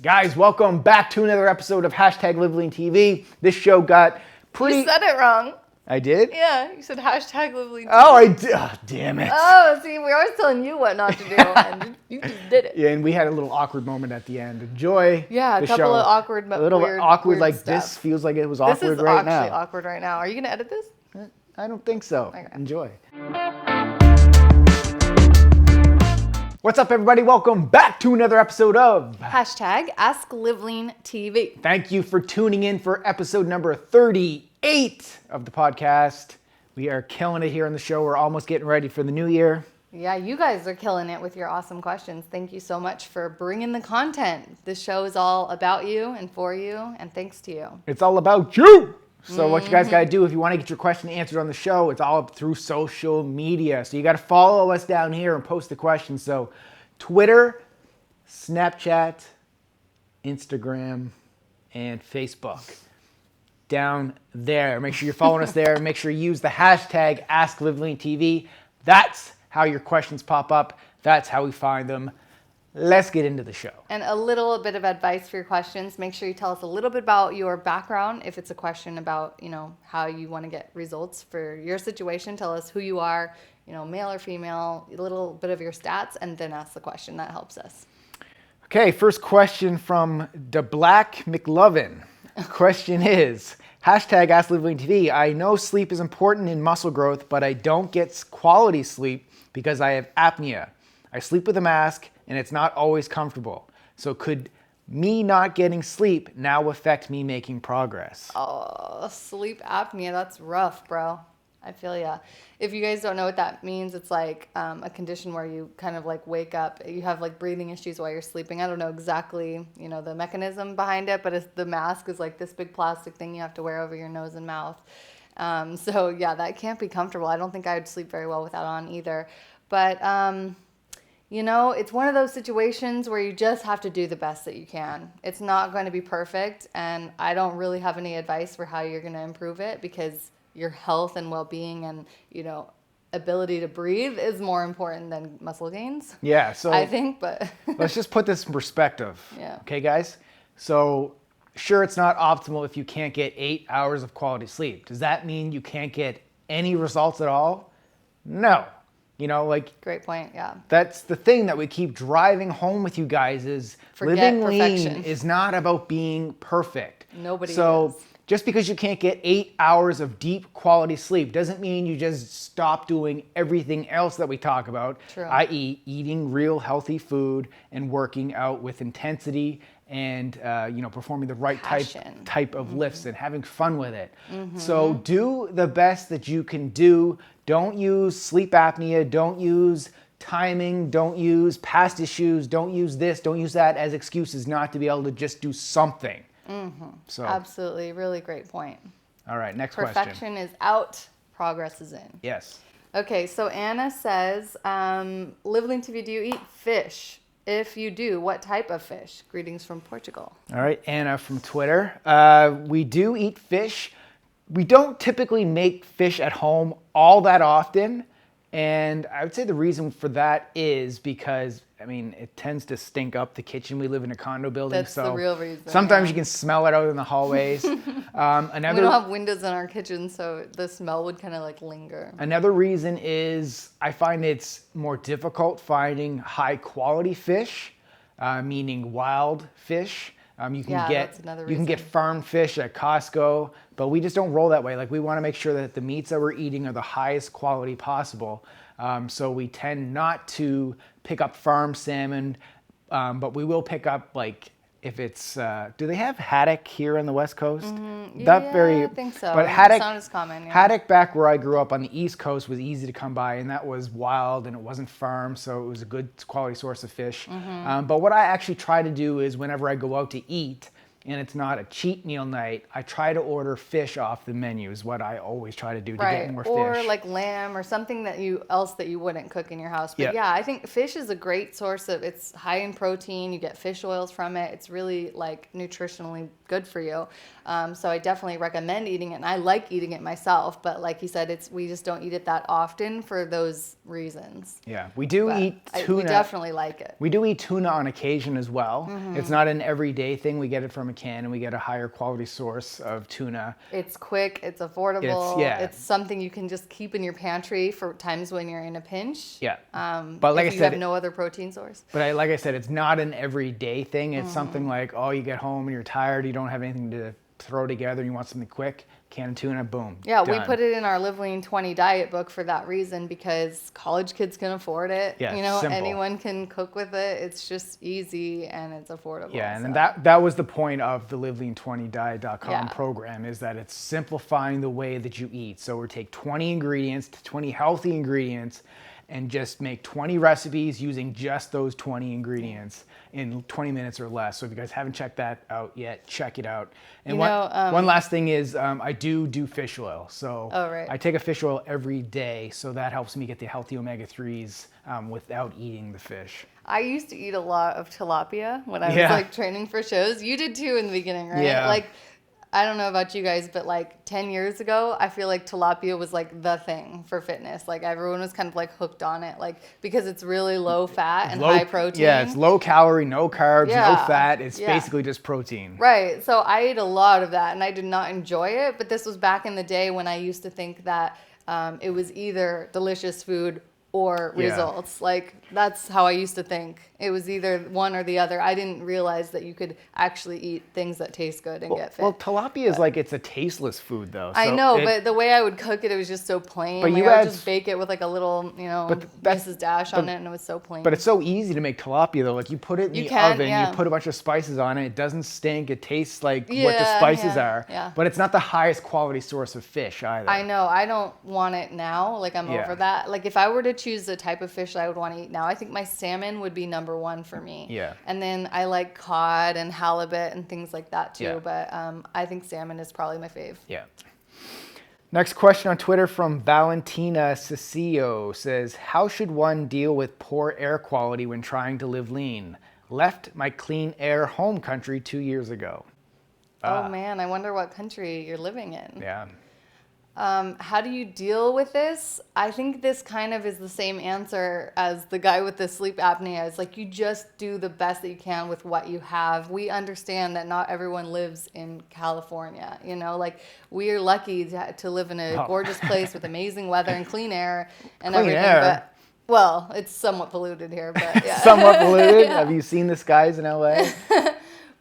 Guys, welcome back to another episode of hashtag LiveLeanTV. This show got pretty... You said it wrong. I did? Yeah, you said hashtag LiveLeanTV. Oh, I did. Oh, damn it. Oh, see, we're always telling you what not to do, and you just did it. Yeah, and we had a little awkward moment at the end. Enjoy Yeah, the a couple show. of awkward, A little weird, awkward, weird like stuff. this feels like it was awkward This is right now. actually awkward right now. Are you going to edit this? I don't think so. Okay. Enjoy. What's up, everybody? Welcome back to another episode of Hashtag AskLiveLeanTV. Thank you for tuning in for episode number 38 of the podcast. We are killing it here on the show. We're almost getting ready for the new year. Yeah, you guys are killing it with your awesome questions. Thank you so much for bringing the content. This show is all about you and for you, and thanks to you. It's all about you. So what you guys got to do if you want to get your question answered on the show, it's all up through social media. So you got to follow us down here and post the questions. So Twitter, Snapchat, Instagram, and Facebook. Down there. Make sure you're following us there. Make sure you use the hashtag AskLiveLeanTV. That's how your questions pop up. That's how we find them. Let's get into the show. And a little bit of advice for your questions. Make sure you tell us a little bit about your background. If it's a question about, how you want to get results for your situation, tell us who you are, male or female, a little bit of your stats, and then ask the question. That helps us. Okay, first question from the Black McLovin. Question is, hashtag AskLiveLeanTV. I know sleep is important in muscle growth, but I don't get quality sleep because I have apnea. I sleep with a mask and it's not always comfortable. So could me not getting sleep now affect me making progress? Oh, sleep apnea. That's rough, bro. I feel ya. If you guys don't know what that means, it's like a condition where you kind of like wake up. You have like breathing issues while you're sleeping. I don't know exactly, the mechanism behind it, but the mask is like this big plastic thing you have to wear over your nose and mouth. So yeah, that can't be comfortable. I don't think I would sleep very well with that on either. But it's one of those situations where you just have to do the best that you can. It's not going to be perfect, and I don't really have any advice for how you're going to improve it because your health and well-being and, ability to breathe is more important than muscle gains. Yeah, so I think, but let's just put this in perspective. Yeah. Okay, guys? So sure, it's not optimal if you can't get 8 hours of quality sleep. Does that mean you can't get any results at all? No. Great point, yeah. That's the thing that we keep driving home with you guys is Forget living perfection. lean is not about being perfect. Nobody So is. just because you can't get 8 hours of deep quality sleep doesn't mean you just stop doing everything else that we talk about, True. i.e. eating real healthy food and working out with intensity and performing the right type of lifts and having fun with it. So do the best that you can do. Don't use sleep apnea. Don't use timing. Don't use past issues. Don't use this. Don't use that as excuses not to be able to just do something. So Absolutely. Really great point. all right, next Perfection question. is out, progress is in. Yes. Okay, so Anna says, LiveLeanTV, do you eat fish? If you do, what type of fish? Greetings from Portugal. All right, Anna from Twitter. We do eat fish. We don't typically make fish at home all that often. And I would say the reason for that is because, it tends to stink up the kitchen. We live in a condo building. That's the real reason. Sometimes yeah. you can smell it out in the hallways. We don't have windows in our kitchen, so the smell would kind of like linger. Another reason is I find it's more difficult finding high quality fish, meaning wild fish. You can get farm fish at Costco, but we just don't roll that way. Like we want to make sure that the meats that we're eating are the highest quality possible. So we tend not to pick up farm salmon, but we will pick up if it's, do they have haddock here on the West Coast? I think so. But haddock, it's not as common. Yeah. Haddock back where I grew up on the East Coast was easy to come by, and that was wild and it wasn't farm, so it was a good quality source of fish. But what I actually try to do is whenever I go out to eat, and it's not a cheat meal night, I try to order fish off the menu is what I always try to do to get more fish. Or like lamb or something that you wouldn't cook in your house. But yeah, I think fish is a great source of, it's high in protein. You get fish oils from it. It's really like nutritionally good for you. So I definitely recommend eating it. And I like eating it myself. But like you said, we just don't eat it that often for those reasons. Yeah, we do eat tuna. We definitely like it. We do eat tuna on occasion as well. It's not an everyday thing. We get it from a can and we get a higher quality source of tuna. It's quick, it's affordable, it's something you can just keep in your pantry for times when you're in a pinch. Yeah. But like if you have no other protein source. But like I said, it's not an everyday thing. It's something like, oh, you get home and you're tired, you don't have anything to throw together and you want something quick, can of tuna, boom. Yeah, done. We put it in our LiveLean diet book for that reason, because college kids can afford it. Yeah, you know, simple. anyone can cook with it. It's just easy and it's affordable. Yeah, and that was the point of the LiveLean20diet.com program, is that it's simplifying the way that you eat. So we take 20 ingredients, 20 healthy ingredients, and just make 20 recipes using just those 20 ingredients in 20 minutes or less. So if you guys haven't checked that out yet, check it out. And one last thing is I do fish oil. So I take a fish oil every day. So that helps me get the healthy omega-3s without eating the fish. I used to eat a lot of tilapia when I was like training for shows. You did too in the beginning, right? Yeah. Like, I don't know about you guys, but like 10 years ago, I feel like tilapia was like the thing for fitness. Like everyone was kind of like hooked on it, like because it's really low fat and high protein. Yeah, it's low calorie, no carbs, no fat. It's basically just protein. Right. So I ate a lot of that and I did not enjoy it. But this was back in the day when I used to think that it was either delicious food or results. Like that's how I used to think. It was either one or the other. I didn't realize that you could actually eat things that taste good and get fit. Well, tilapia is like, it's a tasteless food though. So I know, but the way I would cook it was just so plain. But like, I would just bake it with like a little, Mrs. Dash on it, and it was so plain. But it's so easy to make tilapia though. Like you put it in the oven, you put a bunch of spices on it. It doesn't stink. It tastes like what the spices are. Yeah. But it's not the highest quality source of fish either. I know. I don't want it now. Like I'm over that. Like if I were to choose the type of fish that I would want to eat now, I think my salmon would be number one for me. Yeah. And then I like cod and halibut and things like that too. Yeah. But I think salmon is probably my fave. Yeah. Next question on Twitter from Valentina Cecilio says, how should one deal with poor air quality when trying to live lean? Left my clean air home country 2 years ago. Oh man, I wonder what country you're living in. Yeah. How do you deal with this? I think this kind of is the same answer as the guy with the sleep apnea. It's like you just do the best that you can with what you have. We understand that not everyone lives in California. Like we are lucky to live in a gorgeous place with amazing weather and clean air and everything. But well, it's somewhat polluted here, but yeah. Somewhat polluted? Have you seen the skies in LA?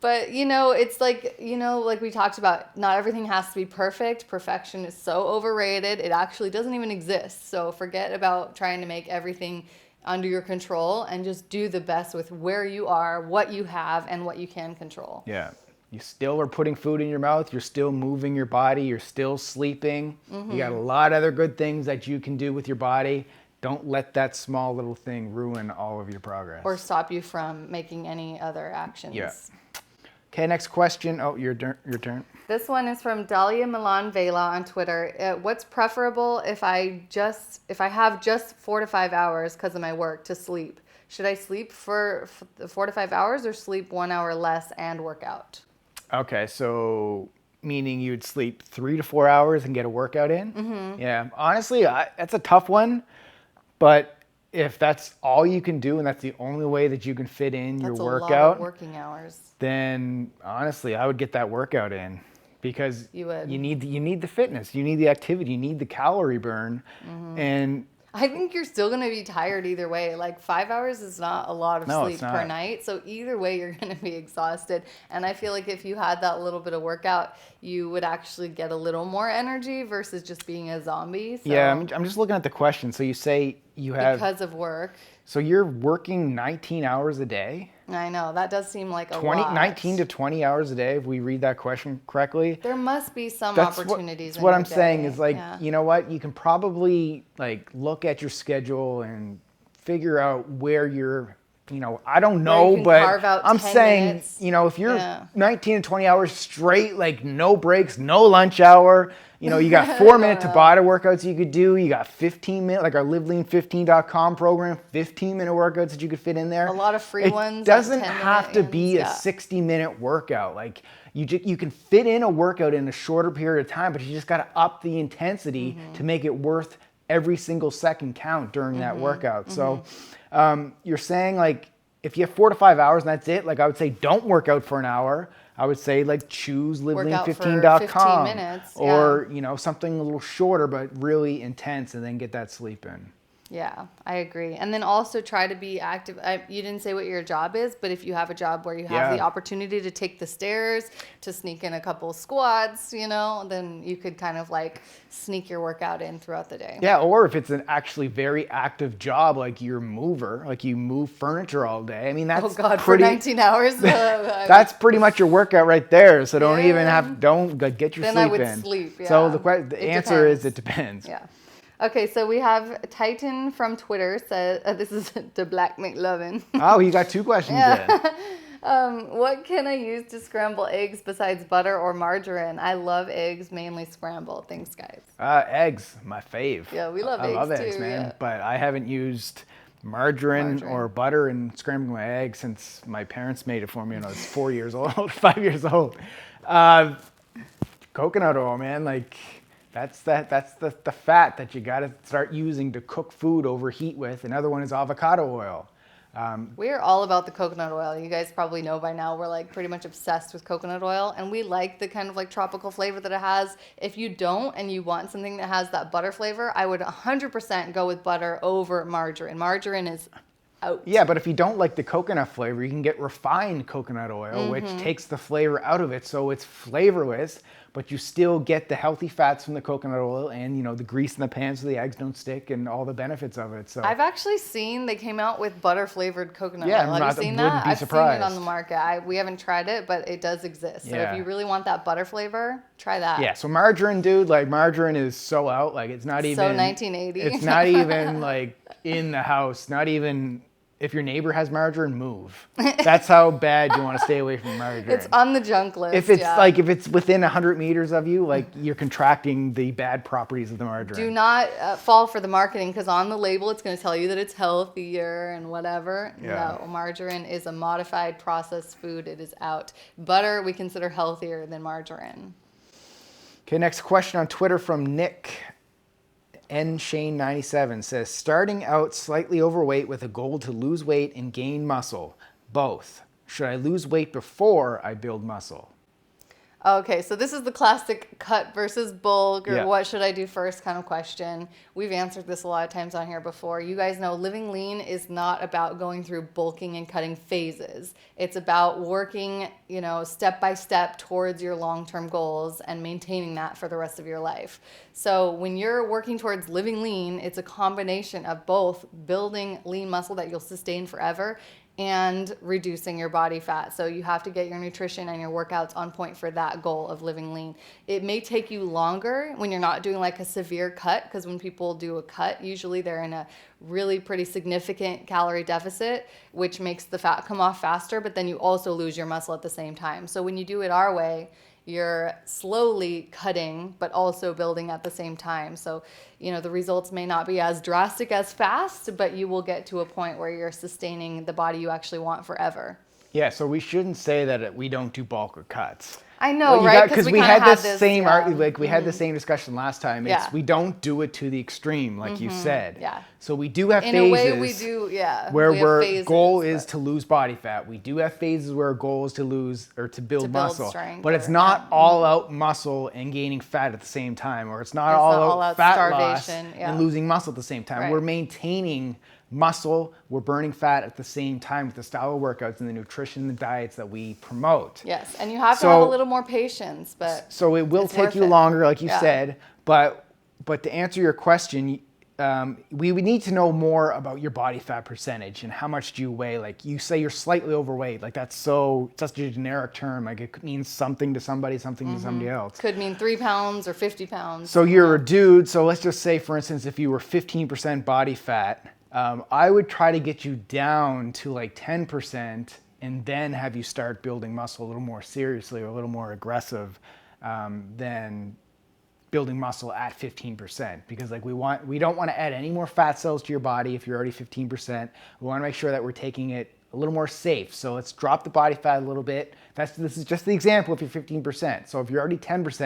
But, it's like, like we talked about, not everything has to be perfect. Perfection is so overrated. It actually doesn't even exist. So forget about trying to make everything under your control and just do the best with where you are, what you have, and what you can control. Yeah. You still are putting food in your mouth. You're still moving your body. You're still sleeping. Mm-hmm. You got a lot of other good things that you can do with your body. Don't let that small little thing ruin all of your progress. Or stop you from making any other actions. Yeah. Okay, next question. Oh, your turn. This one is from Dahlia Milan Vela on Twitter. What's preferable if I have just 4 to 5 hours because of my work to sleep? Should I sleep for 4 to 5 hours or sleep 1 hour less and work out? Okay, so meaning you'd sleep 3 to 4 hours and get a workout in? Mm-hmm. Yeah, honestly, that's a tough one, but if that's all you can do and that's the only way that you can fit in your workout, that's a lot of working hours. Then honestly, I would get that workout in because you need the fitness, you need the activity, you need the calorie burn, and I think you're still going to be tired either way. Like 5 hours is not a lot of sleep per night. So either way, you're going to be exhausted. And I feel like if you had that little bit of workout, you would actually get a little more energy versus just being a zombie. So yeah, I'm just looking at the question. So you say you have... Because of work. So you're working 19 hours a day? I know. That does seem like a lot. 19 to 20 hours a day, if we read that question correctly. There must be some opportunities. That's what I'm saying is like, you know what? You can probably like look at your schedule and figure out where you're I don't Where you know, can but carve out I'm 10 saying, minutes. if you're Yeah. 19 to 20 hours straight, like no breaks, no lunch hour, you got 4-minute Tabata workouts you could do. You got 15-minute, like our LiveLeanTV.com program, 15-minute workouts that you could fit in there. A lot of free ones. It doesn't 10-minute have to be a ones, 60-minute workout. Like you can fit in a workout in a shorter period of time, but you just got to up the intensity to make it worth every single second count during that workout. So you're saying like if you have 4 to 5 hours and that's it, like I would say don't work out for an hour. I would say like choose LiveLean15.com 15 minutes, or something a little shorter but really intense, and then get that sleep in. Yeah, I agree. And then also try to be active. You didn't say what your job is, but if you have a job where you have the opportunity to take the stairs, to sneak in a couple squats, then you could kind of like sneak your workout in throughout the day. Yeah, or if it's an actually very active job, like you're a mover, like you move furniture all day. I mean, that's for 19 hours? That's pretty much your workout right there. So don't get your then sleep in. I would sleep, yeah. So the answer is it depends. Yeah. Okay, so we have Titan from Twitter says, this is the Black McLovin. Oh, you got 2 questions in. What can I use to scramble eggs besides butter or margarine? I love eggs, mainly scrambled. Thanks, guys. Eggs, my fave. Yeah, we love eggs. I love eggs, too, man. yeah. But I haven't used margarine or butter in scrambling my eggs since my parents made it for me when I was 4 years old, 5 years old. Coconut oil, man, like... That's the fat that you got to start using to cook food over heat with. Another one is avocado oil. We're all about the coconut oil. You guys probably know by now we're like pretty much obsessed with coconut oil, and we like the kind of like tropical flavor that it has. If you don't and you want something that has that butter flavor, I would 100% go with butter over margarine. Margarine is out. Yeah, but if you don't like the coconut flavor, you can get refined coconut oil, which takes the flavor out of it, so it's flavorless, but you still get the healthy fats from the coconut oil and, the grease in the pan so the eggs don't stick and all the benefits of it. So I've actually seen they came out with butter-flavored coconut oil. Have you seen that? Wouldn't be surprised. I've seen it on the market. We haven't tried it, but it does exist. So if you really want that butter flavor, try that. Yeah, so margarine, dude, like margarine is so out. Like it's not even... So 1980. It's not even like in the house, not even... If your neighbor has margarine, move. That's how bad you want to stay away from margarine. It's on the junk list. If it's within 100 meters of you, like you're contracting the bad properties of the margarine. Do not fall for the marketing, because on the label it's going to tell you that it's healthier and whatever. Yeah. No, margarine is a modified processed food. It is out. Butter we consider healthier than margarine. Okay, next question on Twitter from Nick. Shane97 says, starting out slightly overweight with a goal to lose weight and gain muscle. Both. Should I lose weight before I build muscle? Okay, so this is the classic cut versus bulk, or what should I do first kind of question. We've answered this a lot of times on here before. You guys know living lean is not about going through bulking and cutting phases. It's about working, step by step towards your long-term goals and maintaining that for the rest of your life. So when you're working towards living lean, it's a combination of both building lean muscle that you'll sustain forever and reducing your body fat. So you have to get your nutrition and your workouts on point for that goal of living lean. It may take you longer when you're not doing like a severe cut, because when people do a cut, usually they're in a really pretty significant calorie deficit, which makes the fat come off faster, but then you also lose your muscle at the same time. So when you do it our way, you're slowly cutting, but also building at the same time. So, the results may not be as drastic as fast, but you will get to a point where you're sustaining the body you actually want forever. Yeah, so we shouldn't say that we don't do bulk or cuts. I know, right? Because we had the same we had the same discussion last time. We don't do it to the extreme, like you said. Yeah. So we do have in phases. In a way, we do. Yeah. Where our goal is to lose body fat. We do have phases where our goal is to lose or to build muscle. Strength, but it's not all out muscle and gaining fat at the same time, or it's not all out fat loss and losing muscle at the same time. Right. We're maintaining muscle, we're burning fat at the same time with the style of workouts and the nutrition and the diets that we promote. Yes, and you have to have a little more patience, but so it will take you longer, like you said, but to answer your question, we would need to know more about your body fat percentage and how much do you weigh. Like you say you're slightly overweight, like that's such a generic term. Like it means something to somebody, something to somebody else. Could mean 3 pounds or 50 pounds. So you're a dude, so let's just say, for instance, if you were 15% body fat, I would try to get you down to like 10% and then have you start building muscle a little more seriously or a little more aggressive than building muscle at 15%, because like we don't want to add any more fat cells to your body if you're already 15%. We want to make sure that we're taking it a little more safe. So let's drop the body fat a little bit. This is just the example if you're 15%. So if you're already 10%,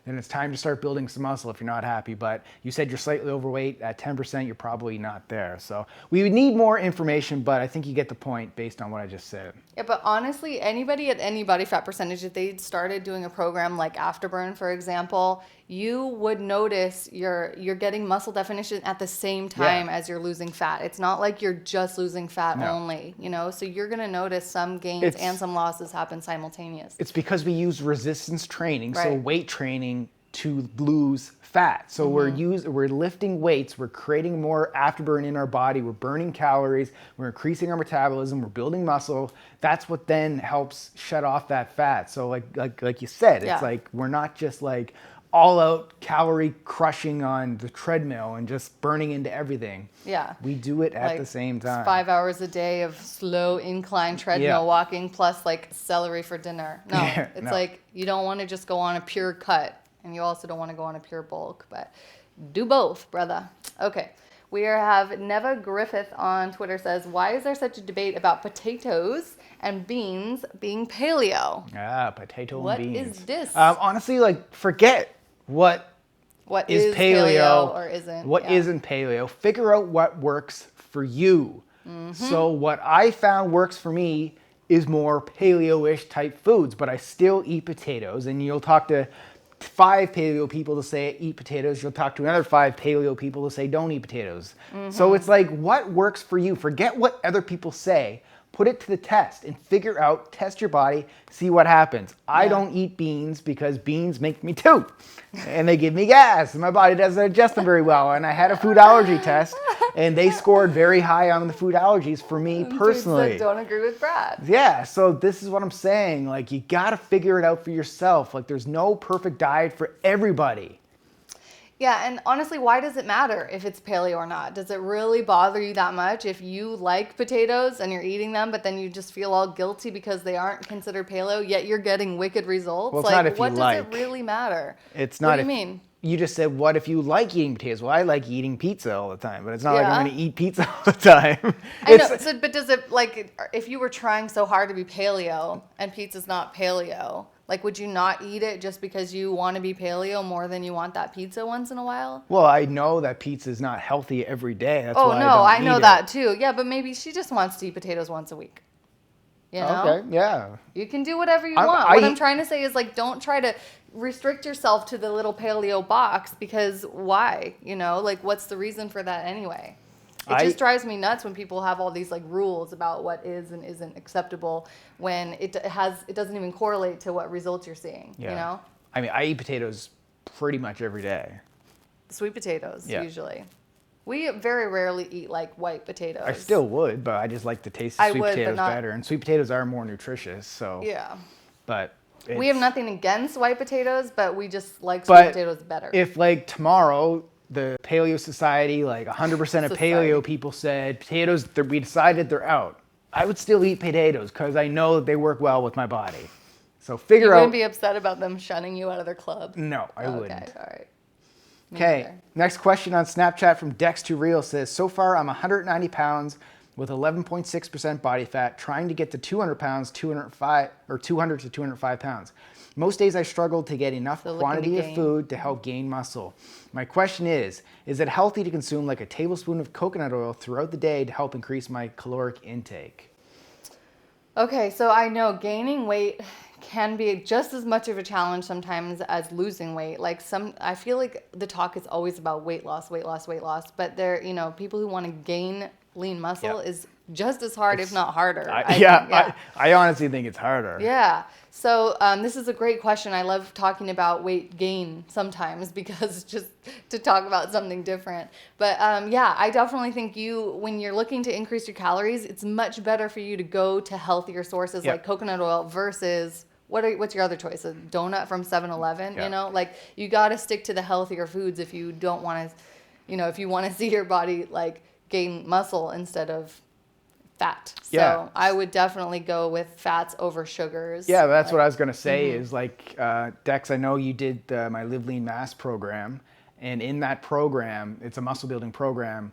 then it's time to start building some muscle if you're not happy. But you said you're slightly overweight. At 10%, you're probably not there. So we would need more information, but I think you get the point based on what I just said. Yeah, but honestly, anybody at any body fat percentage, if they started doing a program like Afterburn, for example, you would notice you're getting muscle definition at the same time as you're losing fat. It's not like you're just losing fat only, you know? So you're going to notice some gains and some losses happen simultaneous. It's because we use resistance training, so weight training to lose fat. So we're lifting weights, we're creating more afterburn in our body, we're burning calories, we're increasing our metabolism, we're building muscle. That's what then helps shut off that fat. So like you said, it's like we're not just like all out calorie crushing on the treadmill and just burning into everything. Yeah. We do it at the same time. 5 hours a day of slow incline treadmill walking plus like celery for dinner. No, it's like you don't want to just go on a pure cut and you also don't want to go on a pure bulk, but do both, brother. Okay. We have Neva Griffith on Twitter says, why is there such a debate about potatoes and beans being paleo? Potato and beans. What is this? Honestly, like forget what is paleo or isn't. What isn't paleo. Figure out what works for you. So what I found works for me is more paleo-ish type foods, but I still eat potatoes. And you'll talk to 5 paleo people to say eat potatoes. You'll talk to another 5 paleo people to say don't eat potatoes. So it's like what works for you. Forget what other people say. Put it to the test and figure out, test your body, see what happens. I don't eat beans because beans make me toot and they give me gas and my body doesn't digest them very well. And I had a food allergy test and they scored very high on the food allergies for me personally. Dudes that don't agree with Brad. Yeah, so this is what I'm saying. Like you gotta figure it out for yourself. Like there's no perfect diet for everybody. Yeah, and honestly, why does it matter if it's paleo or not? Does it really bother you that much if you like potatoes and you're eating them, but then you just feel all guilty because they aren't considered paleo, yet you're getting wicked results? Well, it's not if you what like. does it really matter? It's not. What do you mean? You just said, what if you like eating potatoes? Well, I like eating pizza all the time, but it's not like I'm going to eat pizza all the time. I know, but does it, like, if you were trying so hard to be paleo and pizza's not paleo, like, would you not eat it just because you want to be paleo more than you want that pizza once in a while? Well, I know that pizza is not healthy every day. That's why I know that too. Yeah, but maybe she just wants to eat potatoes once a week. You know? Okay, yeah. You can do whatever you want. What I'm trying to say is, like, don't try to restrict yourself to the little paleo box because why? You know, like, what's the reason for that anyway? It just drives me nuts when people have all these like rules about what is and isn't acceptable when it doesn't even correlate to what results you're seeing. Yeah. You know? I mean, I eat potatoes pretty much every day. Sweet potatoes, usually. We very rarely eat like white potatoes. I still would, but I just like the taste of sweet potatoes better. And sweet potatoes are more nutritious, so. Yeah. But we have nothing against white potatoes, but we just like sweet potatoes better. If like tomorrow the Paleo Society, like 100% of paleo people said potatoes, we decided they're out, I would still eat potatoes because I know that they work well with my body. So figure out. You wouldn't be upset about them shunning you out of their club? No, I wouldn't. Okay, all right. Okay, next question on Snapchat from Dex2Real says, so far I'm 190 pounds with 11.6% body fat, trying to get to 200 pounds, 200 to 205 pounds. Most days I struggle to get enough quantity of food to help gain muscle. My question is it healthy to consume like a tablespoon of coconut oil throughout the day to help increase my caloric intake? Okay, so I know gaining weight can be just as much of a challenge sometimes as losing weight. Like I feel like the talk is always about weight loss, but there, you know, people who want to gain lean muscle is just as hard, if not harder. I honestly think it's harder. Yeah. So this is a great question. I love talking about weight gain sometimes because just to talk about something different. But I definitely think when you're looking to increase your calories, it's much better for you to go to healthier sources like coconut oil versus what's your other choice? A donut from 7-Eleven, you know? Like you got to stick to the healthier foods if you don't want to, you know, if you want to see your body like gain muscle instead of fat. So Yeah. I would definitely go with fats over sugars. Yeah, that's what I was going to say is like, Dex, I know you did my Live Lean Mass program. And in that program, it's a muscle building program.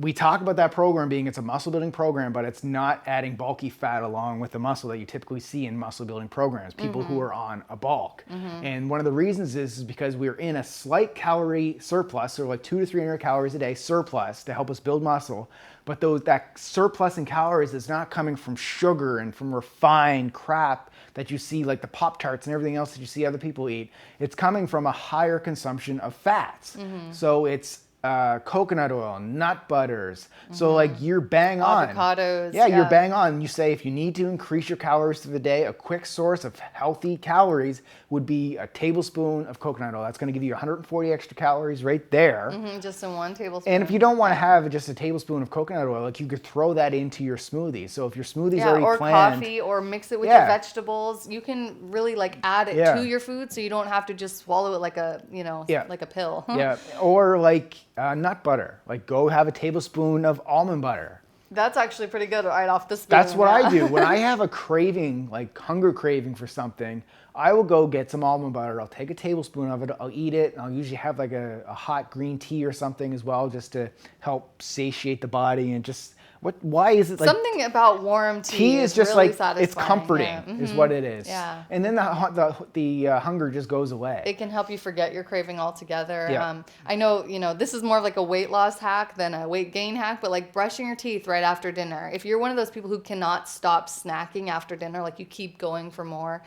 We talk about that program being it's a muscle building program, but it's not adding bulky fat along with the muscle that you typically see in muscle building programs, people who are on a bulk. And one of the reasons is because we're in a slight calorie surplus, so like 200 to 300 calories a day surplus to help us build muscle. But that surplus in calories is not coming from sugar and from refined crap that you see, like the Pop-Tarts and everything else that you see other people eat. It's coming from a higher consumption of fats. So it's coconut oil, nut butters. So like you're bang on. Avocados. Yeah, you're bang on. You say if you need to increase your calories through the day, a quick source of healthy calories would be a tablespoon of coconut oil. That's going to give you 140 extra calories right there. Just in 1 tablespoon. And if you don't want to have just a tablespoon of coconut oil, like you could throw that into your smoothie. So if your smoothie's already or planned, coffee, or mix it with your vegetables, you can really like add it to your food, so you don't have to just swallow it like a like a pill. Yeah, or like nut butter. Like go have a tablespoon of almond butter. That's actually pretty good right off the spoon. That's what I do. When I have a craving, like hunger craving for something, I will go get some almond butter. I'll take a tablespoon of it. I'll eat it. And I'll usually have like a hot green tea or something as well, just to help satiate the body and just. Why is it like something about warm tea is just really like satisfying. It's comforting is what it is. Yeah. And then the hunger just goes away. It can help you forget your craving altogether. Yeah. I know, this is more of like a weight loss hack than a weight gain hack, but like brushing your teeth right after dinner. If you're one of those people who cannot stop snacking after dinner, like you keep going for more,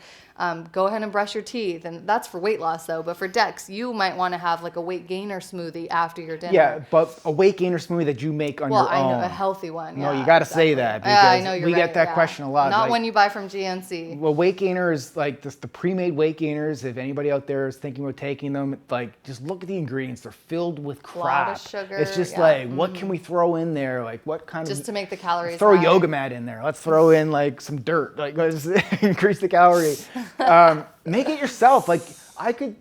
go ahead and brush your teeth. And that's for weight loss though. But for Dex, you might want to have like a weight gainer smoothie after your dinner. Yeah, but a weight gainer smoothie that you make on your own. Well, I know, a healthy one. No, Yeah, you got to exactly. say that because I know we get that question a lot. Not like, when you buy from GNC. Well, weight gainer is like the pre-made weight gainers. If anybody out there is thinking about taking them, like just look at the ingredients. They're filled with crap. A lot of sugar. It's just like, what can we throw in there? Like what kind just of... to make the calories Throw a high. yoga mat in there. Let's throw in like some dirt. Like let's increase the calorie. Make it yourself. Like I could...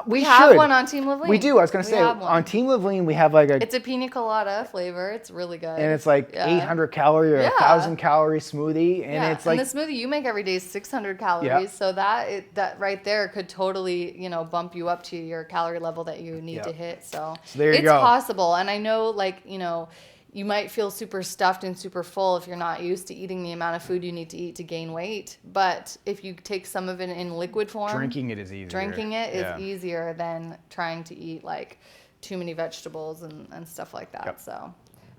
We have one on Team Live Lean. We do. I was going to say, on Team Live Lean, we have like a... It's a pina colada flavor. It's really good. And it's like 800 calorie or 1,000 calorie smoothie. And it's like... And the smoothie you make every day is 600 calories. Yeah. So that right there could totally, bump you up to your calorie level that you need to hit. So there you go. It's possible. And I know, like, you might feel super stuffed and super full if you're not used to eating the amount of food you need to eat to gain weight. But if you take some of it in liquid form, drinking it is easier. Drinking it is easier than trying to eat like too many vegetables and stuff like that. Yep. So,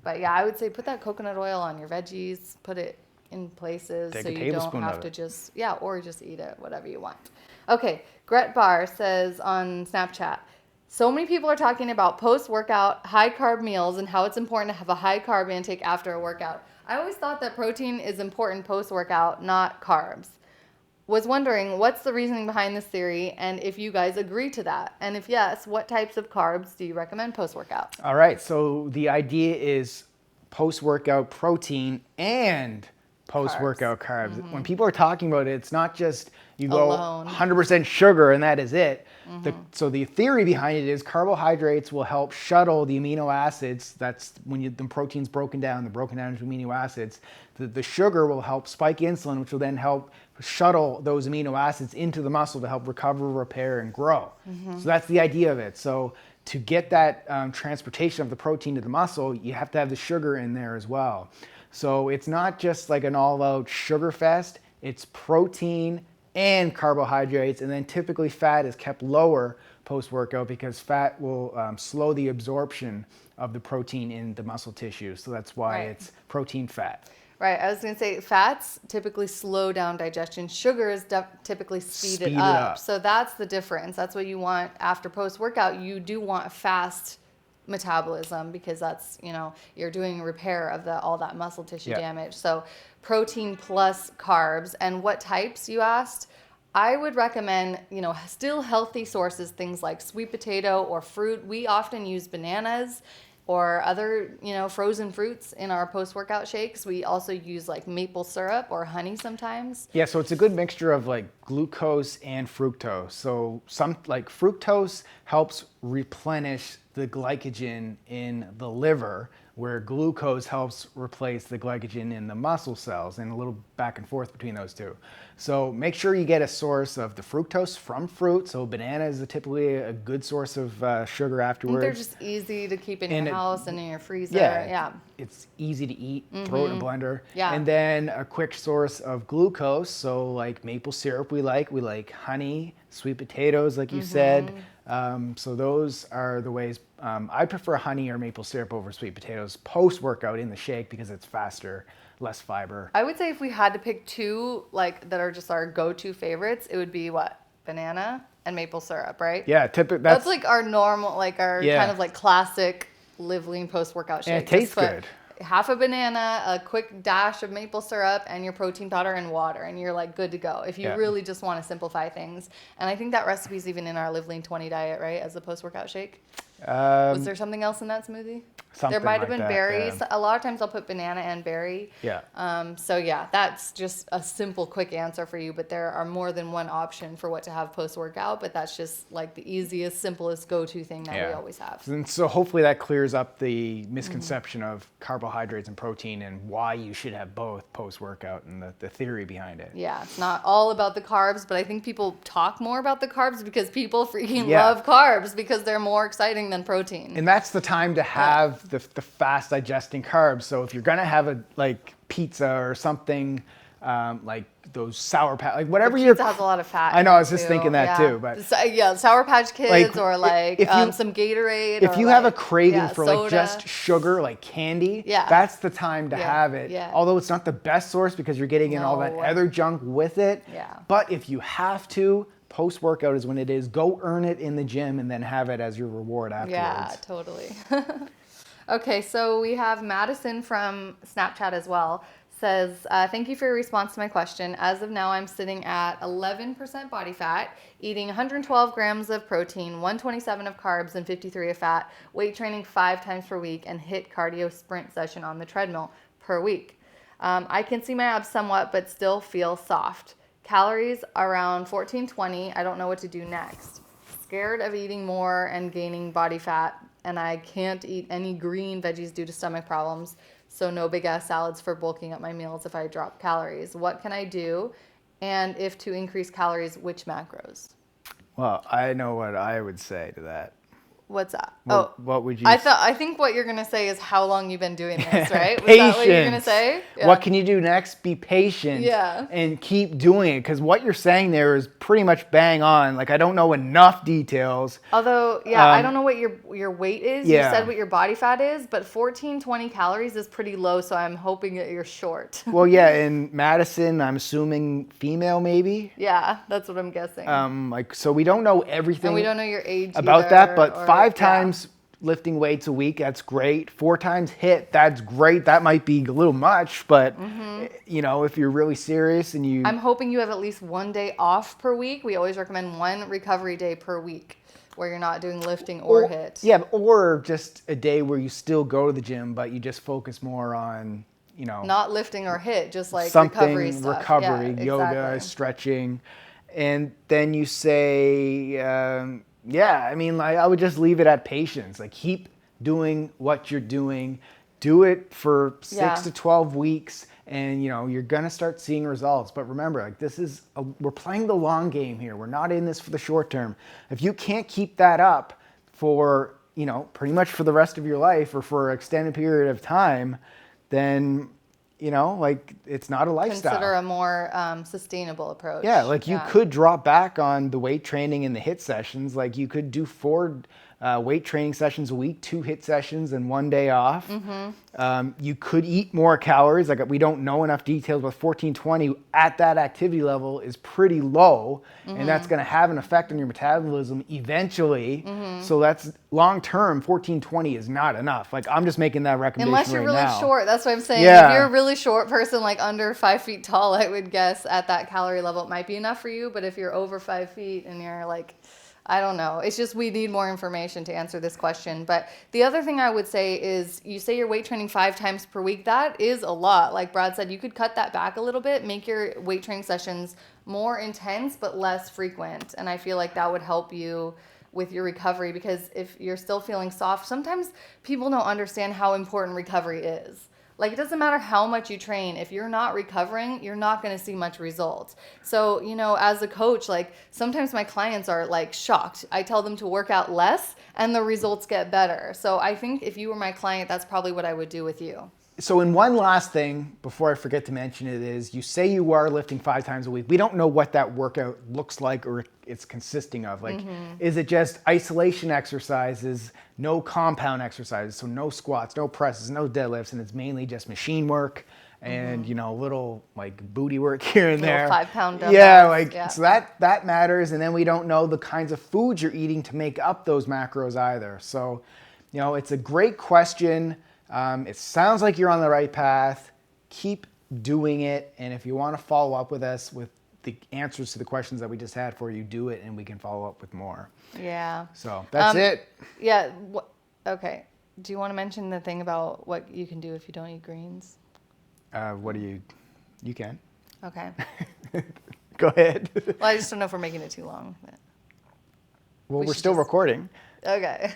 but yeah, I would say put that coconut oil on your veggies, put it in places so you don't have to just, or just eat it, whatever you want. Okay, Gret Bar says on Snapchat, so many people are talking about post-workout high-carb meals and how it's important to have a high-carb intake after a workout. I always thought that protein is important post-workout, not carbs. Was wondering, what's the reasoning behind this theory, and if you guys agree to that? And if yes, what types of carbs do you recommend post-workout? All right, so the idea is post-workout protein and post-workout carbs. Mm-hmm. When people are talking about it, it's not just you go alone. 100% sugar and that is it. Mm-hmm. So the theory behind it is carbohydrates will help shuttle the amino acids. That's when the protein's broken down, they're broken down into amino acids. The sugar will help spike insulin, which will then help shuttle those amino acids into the muscle to help recover, repair, and grow. Mm-hmm. So that's the idea of it. So to get that transportation of the protein to the muscle, you have to have the sugar in there as well. So it's not just like an all-out sugar fest. It's protein and carbohydrates, and then typically fat is kept lower post-workout because fat will slow the absorption of the protein in the muscle tissue. So that's why it's protein fat. Right. I was going to say fats typically slow down digestion. Sugars typically speed it up. So that's the difference. That's what you want after post-workout. You do want a fast metabolism because that's, you're doing repair of all that muscle tissue damage. So protein plus carbs. And what types, you asked? I would recommend, still healthy sources, things like sweet potato or fruit. We often use bananas or other, frozen fruits in our post-workout shakes. We also use like maple syrup or honey sometimes. Yeah, so it's a good mixture of like glucose and fructose. So fructose helps replenish the glycogen in the liver, where glucose helps replace the glycogen in the muscle cells, and a little back and forth between those two. So make sure you get a source of the fructose from fruit. So banana is typically a good source of sugar afterwards. They're just easy to keep in your house and in your freezer. Yeah. It's easy to eat, throw it in a blender. Yeah. And then a quick source of glucose. So like maple syrup we like honey, sweet potatoes, like you said. So those are the ways. I prefer honey or maple syrup over sweet potatoes post-workout in the shake because it's faster, less fiber. I would say if we had to pick two like that are just our go-to favorites, it would be what? Banana and maple syrup, right? Yeah, that's like our normal, like our kind of like classic Live Lean post-workout shake. And it tastes good. Half a banana, a quick dash of maple syrup, and your protein powder and water, and you're like good to go if you really just want to simplify things. And I think that recipe's even in our Live Lean 20 diet, right? As a post-workout shake. Was there something else in that smoothie? There might have been berries. Yeah. A lot of times I'll put banana and berry. Yeah. So yeah, that's just a simple, quick answer for you. But there are more than one option for what to have post-workout. But that's just like the easiest, simplest go-to thing that we always have. And so hopefully that clears up the misconception of carbohydrates and protein and why you should have both post-workout and the theory behind it. Yeah, it's not all about the carbs, but I think people talk more about the carbs because people freaking love carbs because they're more exciting than protein. And that's the time to have the fast digesting carbs. So if you're gonna have a like pizza or something like those Sour Patch, like whatever pizza has a lot of fat. I know, I was just thinking that too. But Sour Patch Kids or like some Gatorade. If you have a craving for soda. like just sugar, like candy, that's the time to have it. Yeah. Although it's not the best source because you're getting in all that other junk with it. Yeah. But if you have to, post-workout is when it is. Go earn it in the gym and then have it as your reward afterwards. Yeah, totally. Okay, so we have Madison from Snapchat as well. Says, thank you for your response to my question. As of now, I'm sitting at 11% body fat, eating 112 grams of protein, 127 of carbs, and 53 of fat, weight training 5 times per week, and hit cardio sprint session on the treadmill per week. I can see my abs somewhat, but still feel soft. Calories around 1420. I don't know what to do next. Scared of eating more and gaining body fat, and I can't eat any green veggies due to stomach problems. So no big ass salads for bulking up my meals if I drop calories. What can I do? And if to increase calories, which macros? Well, I know what I would say to that. What's that? What would you I think what you're going to say is how long you've been doing this, right? Was Patience. that what you're going to say? Yeah. What can you do next? Be patient and keep doing it, because what you're saying there is pretty much bang on. Like, I don't know enough details. Although, I don't know what your weight is. You said what your body fat is, but 1420 calories is pretty low, so I'm hoping that you're short. Well, in Madison, I'm assuming female maybe. Yeah, that's what I'm guessing. So we don't know everything. And we don't know your age about either, that, but 5 times lifting weights a week, that's great. 4 times HIIT, that's great. That might be a little much, but if you're really serious and you... I'm hoping you have at least 1 day off per week. We always recommend 1 recovery day per week where you're not doing lifting or HIIT. Yeah, or just a day where you still go to the gym, but you just focus more on, not lifting or HIIT, just like recovery stuff. Yoga, stretching. And then you say... I would just leave it at patience. Like, keep doing what you're doing. Do it for 6 to 12 weeks, and you're gonna start seeing results. But remember, like, we're playing the long game here. We're not in this for the short term. If you can't keep that up for pretty much for the rest of your life or for an extended period of time, then it's not a lifestyle. Consider a more sustainable approach. Yeah, like you could drop back on the weight training and the HIIT sessions. Like you could do 4 weight training sessions a week, 2 HIIT sessions, and 1 day off. You could eat more calories. Like, we don't know enough details, but 1420 at that activity level is pretty low, and that's going to have an effect on your metabolism eventually. So that's long term. 1420 is not enough. Like, I'm just making that recommendation unless you're really now. short. That's what I'm saying. Yeah. If you're a really short person, like under 5 feet tall, I would guess at that calorie level it might be enough for you. But if you're over 5 feet and you're like, I don't know. It's just we need more information to answer this question. But the other thing I would say is, you say you're weight training 5 times per week. That is a lot. Like Brad said, you could cut that back a little bit, make your weight training sessions more intense but less frequent. And I feel like that would help you with your recovery, because if you're still feeling soft, sometimes people don't understand how important recovery is. Like, it doesn't matter how much you train. If you're not recovering, you're not going to see much results. So, as a coach, like, sometimes my clients are like shocked. I tell them to work out less and the results get better. So I think if you were my client, that's probably what I would do with you. So, in one last thing, before I forget to mention it, is you say you are lifting 5 times a week. We don't know what that workout looks like or it's consisting of. Like, is it just isolation exercises, no compound exercises, so no squats, no presses, no deadlifts, and it's mainly just machine work and, a little like booty work here and there. 5-pound dumbbells. Yeah, so that matters. And then we don't know the kinds of foods you're eating to make up those macros either. So, it's a great question. It sounds like you're on the right path. Keep doing it. And if you want to follow up with us with the answers to the questions that we just had for you, do it and we can follow up with more. Yeah. So that's it. Yeah. Okay. Do you want to mention the thing about what you can do if you don't eat greens? You can. Okay. Go ahead. Well, I just don't know if we're making it too long. Well, we're still recording. Okay.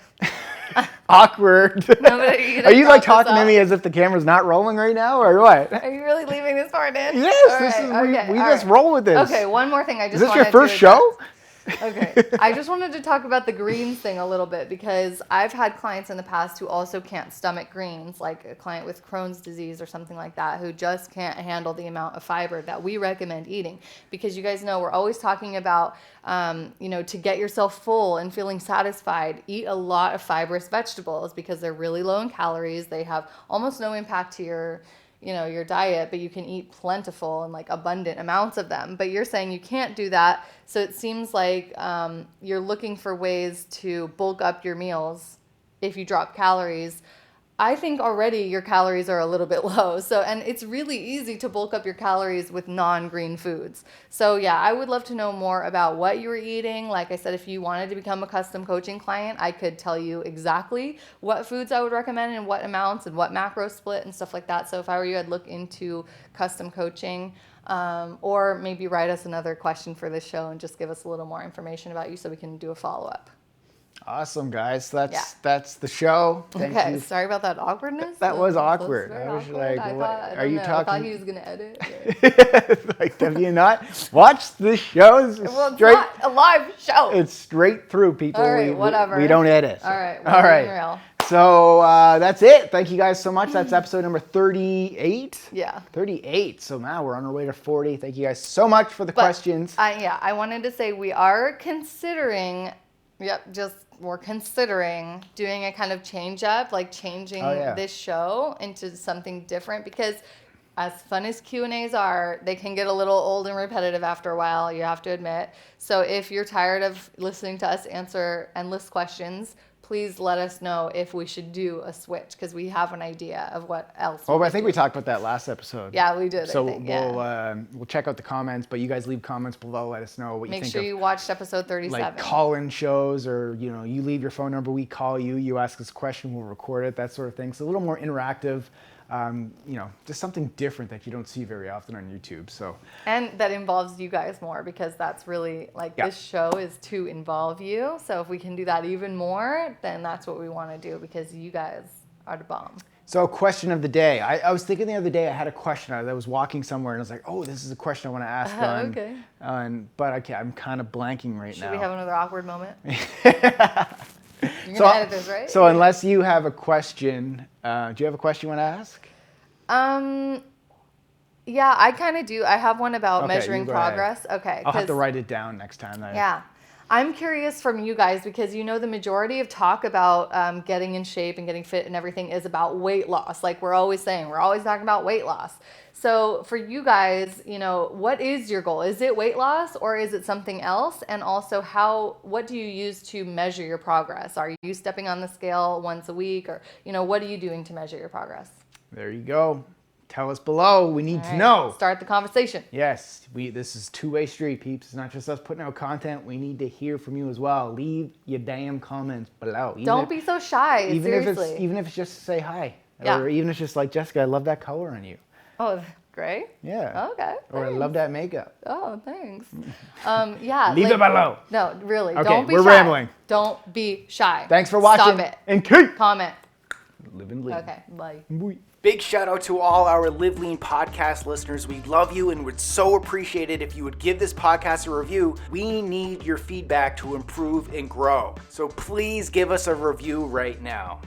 Awkward. No, are you like talking to me as if the camera's not rolling right now, or what? Are you really leaving this part in? Yes, we just roll with this. Okay, one more thing. Is this your first show? Okay, I just wanted to talk about the greens thing a little bit, because I've had clients in the past who also can't stomach greens, like a client with Crohn's disease or something like that, who just can't handle the amount of fiber that we recommend eating. Because you guys know we're always talking about, to get yourself full and feeling satisfied, eat a lot of fibrous vegetables because they're really low in calories. They have almost no impact to your diet, but you can eat plentiful and like abundant amounts of them. But you're saying you can't do that. So it seems like you're looking for ways to bulk up your meals if you drop calories. I think already your calories are a little bit low. And it's really easy to bulk up your calories with non-green foods. So yeah, I would love to know more about what you were eating. Like I said, if you wanted to become a custom coaching client, I could tell you exactly what foods I would recommend and what amounts and what macro split and stuff like that. So if I were you, I'd look into custom coaching, or maybe write us another question for this show and just give us a little more information about you so we can do a follow-up. Awesome, guys. That's the show. Thank you. Sorry about that awkwardness. That was awkward. I was like, what are you talking? I thought he was going to edit. Like, have you not watched the show? Well, it's not a live show. It's straight through, people. All right, whatever. We don't edit. All right. All right. So that's it. Thank you guys so much. That's episode number 38. Yeah. 38. So now we're on our way to 40. Thank you guys so much for the questions. I wanted to say we are considering, we're considering doing a kind of change up, like changing this show into something different, because as fun as Q&As are, they can get a little old and repetitive after a while, you have to admit. So if you're tired of listening to us answer endless questions, please let us know if we should do a switch, because we have an idea of what else. I think we talked about that last episode. Yeah, we did. So we'll check out the comments, but you guys leave comments below. Let us know what you think. Make sure you watched episode 37. Like call-in shows, or you leave your phone number, we call you. You ask us a question, we'll record it. That sort of thing. So a little more interactive. Just something different that you don't see very often on YouTube. So, and that involves you guys more, because that's really this show is to involve you. So if we can do that even more, then that's what we want to do, because you guys are the bomb. So question of the day. I was thinking the other day, I had a question. I was walking somewhere and I was like, oh, this is a question I want to ask on. But I'm kind of blanking right now. Should we have another awkward moment? You're going to edit this, right? So unless you have a question, do you have a question you want to ask? Yeah, I kind of do. I have one about measuring progress. Ahead. Okay. I'll have to write it down next time. Yeah. I'm curious from you guys, because the majority of talk about getting in shape and getting fit and everything is about weight loss. Like we're always saying, we're always talking about weight loss. So for you guys, what is your goal? Is it weight loss or is it something else? And also what do you use to measure your progress? Are you stepping on the scale once a week, or, what are you doing to measure your progress? There you go. Tell us below. We need to know. Start the conversation. Yes. This is two-way street, peeps. It's not just us putting out content. We need to hear from you as well. Leave your damn comments below. Don't be so shy. Seriously. Even if it's just to say hi. Yeah. Or even if it's just like, Jessica, I love that color on you. Oh, great. Yeah. Okay. Or thanks. I love that makeup. Oh, thanks. Leave it below. No, really. Okay, don't be we're shy. rambling. Don't be shy. Thanks for watching. Stop it. And keep Comment. living lean. Okay, bye. Big shout out to all our Live Lean podcast listeners. We love you and would so appreciate it if you would give this podcast a review. We need your feedback to improve and grow. So please give us a review right now.